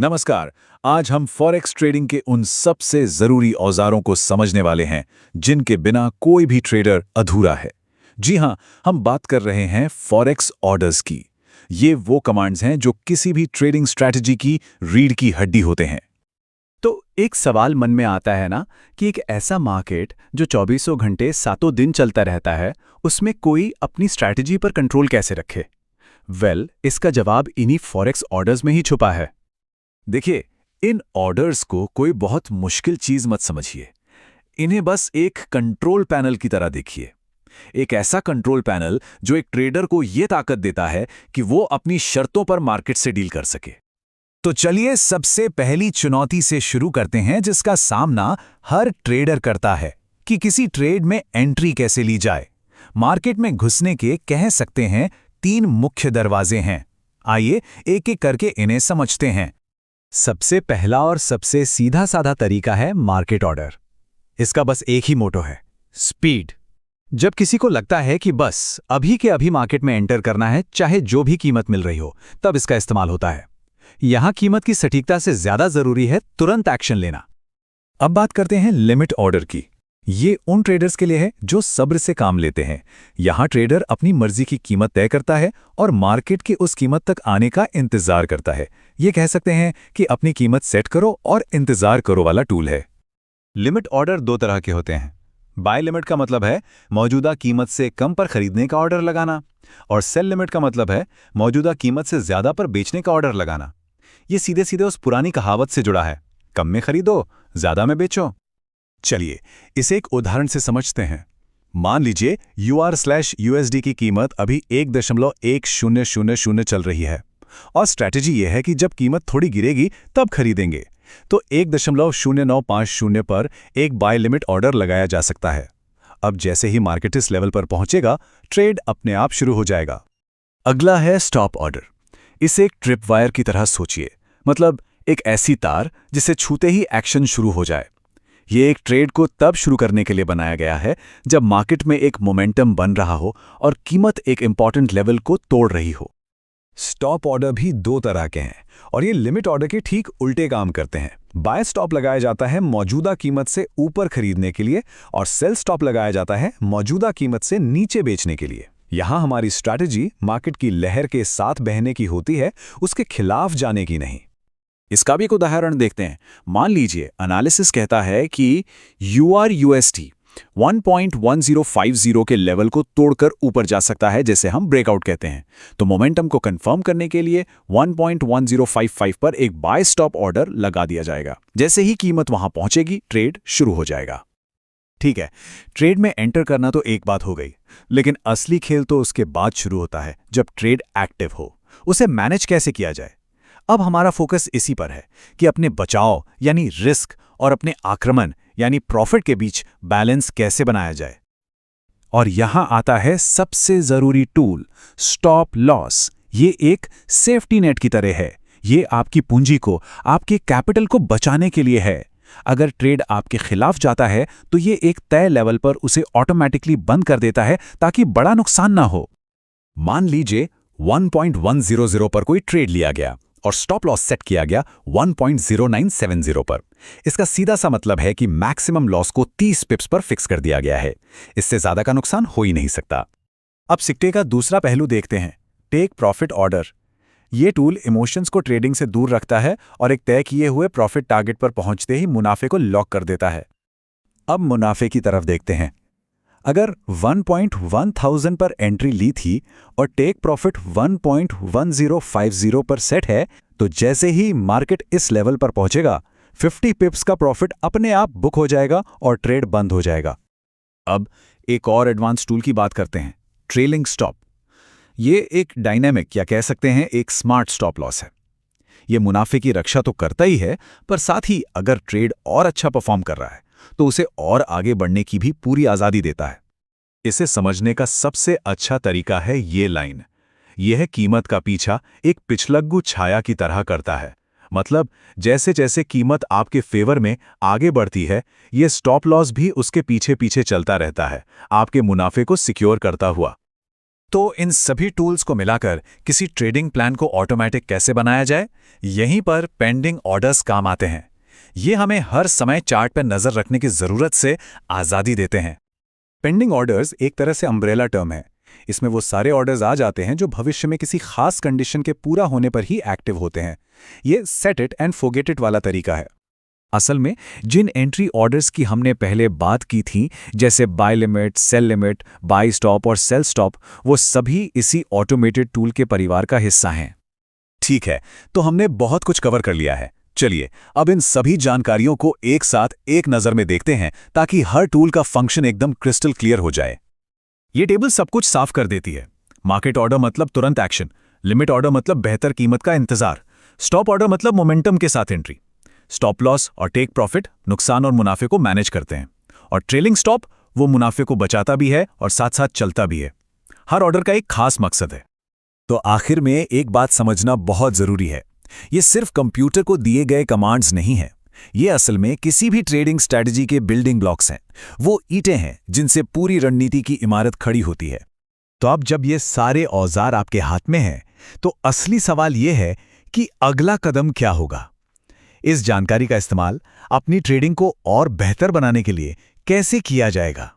नमस्कार। आज हम फॉरेक्स ट्रेडिंग के उन सबसे जरूरी औजारों को समझने वाले हैं जिनके बिना कोई भी ट्रेडर अधूरा है। जी हां, हम बात कर रहे हैं फॉरेक्स ऑर्डर्स की। ये वो कमांड्स हैं जो किसी भी ट्रेडिंग स्ट्रैटेजी की रीढ़ की हड्डी होते हैं। तो एक सवाल मन में आता है ना कि एक ऐसा मार्केट जो चौबीसों घंटे सातों दिन चलता रहता है, उसमें कोई अपनी स्ट्रैटेजी पर कंट्रोल कैसे रखे? इसका जवाब इन्हीं फॉरेक्स ऑर्डर्स में ही छुपा है। देखिए, इन ऑर्डर्स को कोई बहुत मुश्किल चीज मत समझिए। इन्हें बस एक कंट्रोल पैनल की तरह देखिए। एक ऐसा कंट्रोल पैनल जो एक ट्रेडर को यह ताकत देता है कि वो अपनी शर्तों पर मार्केट से डील कर सके। तो चलिए सबसे पहली चुनौती से शुरू करते हैं जिसका सामना हर ट्रेडर करता है कि किसी ट्रेड में एंट्री कैसे ली जाए। मार्केट में घुसने के कह सकते हैं 3 मुख्य दरवाजे हैं। आइए एक एक करके इन्हें समझते हैं। सबसे पहला और सबसे सीधा साधा तरीका है मार्केट ऑर्डर। इसका बस एक ही मोटो है, स्पीड। जब किसी को लगता है कि बस अभी के अभी मार्केट में एंटर करना है, चाहे जो भी कीमत मिल रही हो, तब इसका इस्तेमाल होता है। यहां कीमत की सटीकता से ज्यादा जरूरी है तुरंत एक्शन लेना। अब बात करते हैं लिमिट ऑर्डर की। ये उन ट्रेडर्स के लिए है जो सब्र से काम लेते हैं। यहां ट्रेडर अपनी मर्जी की कीमत तय करता है और मार्केट की उस कीमत तक आने का इंतजार करता है। ये कह सकते हैं कि अपनी कीमत सेट करो और इंतजार करो वाला टूल है। लिमिट ऑर्डर 2 तरह के होते हैं। बाय लिमिट का मतलब है मौजूदा कीमत से कम पर खरीदने का ऑर्डर लगाना, और सेल लिमिट का मतलब है मौजूदा कीमत से ज्यादा पर बेचने का ऑर्डर लगाना। ये सीधे सीधे उस पुरानी कहावत से जुड़ा है, कम में खरीदो, ज्यादा में बेचो। चलिए इसे एक उदाहरण से समझते हैं। मान लीजिए UR/USD की कीमत अभी 1.1000 चल रही है और स्ट्रैटेजी यह है कि जब कीमत थोड़ी गिरेगी तब खरीदेंगे। तो 1.0950 पर एक बाय लिमिट ऑर्डर लगाया जा सकता है। अब जैसे ही मार्केट इस लेवल पर पहुंचेगा, ट्रेड अपने आप शुरू हो जाएगा। अगला है स्टॉप ऑर्डर। इसे एक ट्रिप वायर की तरह सोचिए, मतलब एक ऐसी तार जिसे छूते ही एक्शन शुरू हो जाए। ये एक ट्रेड को तब शुरू करने के लिए बनाया गया है जब मार्केट में एक मोमेंटम बन रहा हो और कीमत एक इंपॉर्टेंट लेवल को तोड़ रही हो। स्टॉप ऑर्डर भी 2 तरह के हैं और ये लिमिट ऑर्डर के ठीक उल्टे काम करते हैं। बाय स्टॉप लगाया जाता है मौजूदा कीमत से ऊपर खरीदने के लिए और सेल स्टॉप लगाया जाता है मौजूदा कीमत से नीचे बेचने के लिए। यहां हमारी स्ट्रैटेजी मार्केट की लहर के साथ बहने की होती है, उसके खिलाफ जाने की नहीं। इसका भी एक उदाहरण देखते हैं। मान लीजिए एनालिसिस कहता है कि UR/USD 1.1050 के लेवल को तोड़कर ऊपर जा सकता है, जैसे हम ब्रेकआउट कहते हैं। तो मोमेंटम को कंफर्म करने के लिए 1.1055 पर एक बाय स्टॉप ऑर्डर लगा दिया जाएगा। जैसे ही कीमत वहां पहुंचेगी, ट्रेड शुरू हो जाएगा। ठीक है, ट्रेड में एंटर करना तो एक बात हो गई, लेकिन असली खेल तो उसके बाद शुरू होता है जब ट्रेड एक्टिव हो। उसे मैनेज कैसे किया जाए? अब हमारा फोकस इसी पर है कि अपने बचाव यानी रिस्क और अपने आक्रमण यानी प्रॉफिट के बीच बैलेंस कैसे बनाया जाए। और यहां आता है सबसे जरूरी टूल, स्टॉप लॉस। ये एक सेफ्टी नेट की तरह है। ये आपकी पूंजी को, आपके कैपिटल को बचाने के लिए है। अगर ट्रेड आपके खिलाफ जाता है तो ये एक तय लेवल पर उसे ऑटोमेटिकली बंद कर देता है ताकि बड़ा नुकसान ना हो। मान लीजिए 1.100 पर कोई ट्रेड लिया गया और स्टॉप लॉस सेट किया गया 1.0970 पर। इसका सीधा सा मतलब है कि मैक्सिमम लॉस को 30 पिप्स पर फिक्स कर दिया गया है। इससे ज्यादा का नुकसान हो ही नहीं सकता। अब सिक्के का दूसरा पहलू देखते हैं, टेक प्रॉफिट ऑर्डर। ये टूल इमोशंस को ट्रेडिंग से दूर रखता है और एक तय किए हुए प्रॉफिट टारगेट पर पहुंचते ही मुनाफे को लॉक कर देता है। अब मुनाफे की तरफ देखते हैं। अगर 1.1000 पर एंट्री ली थी और टेक प्रॉफिट 1.1050 पर सेट है, तो जैसे ही मार्केट इस लेवल पर पहुंचेगा, 50 पिप्स का प्रॉफिट अपने आप बुक हो जाएगा और ट्रेड बंद हो जाएगा। अब एक और एडवांस टूल की बात करते हैं, ट्रेलिंग स्टॉप। ये एक डायनेमिक या कह सकते हैं एक स्मार्ट स्टॉप लॉस है। ये मुनाफे की रक्षा तो करता ही है, पर साथ ही अगर ट्रेड और अच्छा परफॉर्म कर रहा है तो उसे और आगे बढ़ने की भी पूरी आजादी देता है। इसे समझने का सबसे अच्छा तरीका है ये लाइन। यह कीमत का पीछा एक पिछलग्गू छाया की तरह करता है। मतलब जैसे जैसे कीमत आपके फेवर में आगे बढ़ती है, यह स्टॉप लॉस भी उसके पीछे पीछे चलता रहता है, आपके मुनाफे को सिक्योर करता हुआ। तो इन सभी टूल्स को मिलाकर किसी ट्रेडिंग प्लान को ऑटोमेटिक कैसे बनाया जाए, यहीं पर पेंडिंग ऑर्डर्स काम आते हैं। ये हमें हर समय चार्ट पर नजर रखने की जरूरत से आज़ादी देते हैं। पेंडिंग ऑर्डर्स एक तरह से अम्ब्रेला टर्म है। इसमें वो सारे ऑर्डर्स आ जाते हैं जो भविष्य में किसी खास कंडीशन के पूरा होने पर ही एक्टिव होते हैं। ये set it and forget it वाला तरीका है। असल में जिन एंट्री ऑर्डर्स की हमने पहले बात की थी, जैसे buy limit, sell limit, buy stop और सेल स्टॉप, वो सभी इसी ऑटोमेटेड टूल के परिवार का हिस्सा हैं। ठीक है, तो हमने बहुत कुछ कवर कर लिया है। चलिए अब इन सभी जानकारियों को एक साथ एक नज़र में देखते हैं ताकि हर टूल का फंक्शन एकदम क्रिस्टल क्लियर हो जाए। ये टेबल सब कुछ साफ कर देती है। मार्केट ऑर्डर मतलब तुरंत एक्शन, लिमिट ऑर्डर मतलब बेहतर कीमत का इंतजार, स्टॉप ऑर्डर मतलब मोमेंटम के साथ एंट्री, स्टॉप लॉस और टेक प्रॉफिट नुकसान और मुनाफे को मैनेज करते हैं, और ट्रेलिंग स्टॉप वो मुनाफे को बचाता भी है और साथ साथ चलता भी है। हर ऑर्डर का एक खास मकसद है। तो आखिर में एक बात समझना बहुत जरूरी है, ये सिर्फ कंप्यूटर को दिए गए कमांड्स नहीं हैं, ये असल में किसी भी ट्रेडिंग स्ट्रैटेजी के बिल्डिंग ब्लॉक्स हैं। वो ईंटें हैं जिनसे पूरी रणनीति की इमारत खड़ी होती है। तो अब जब ये सारे औजार आपके हाथ में हैं, तो असली सवाल ये है कि अगला कदम क्या होगा। इस जानकारी का इस्तेमाल अपनी ट्रेडिंग को और बेहतर बनाने के लिए कैसे किया जाएगा।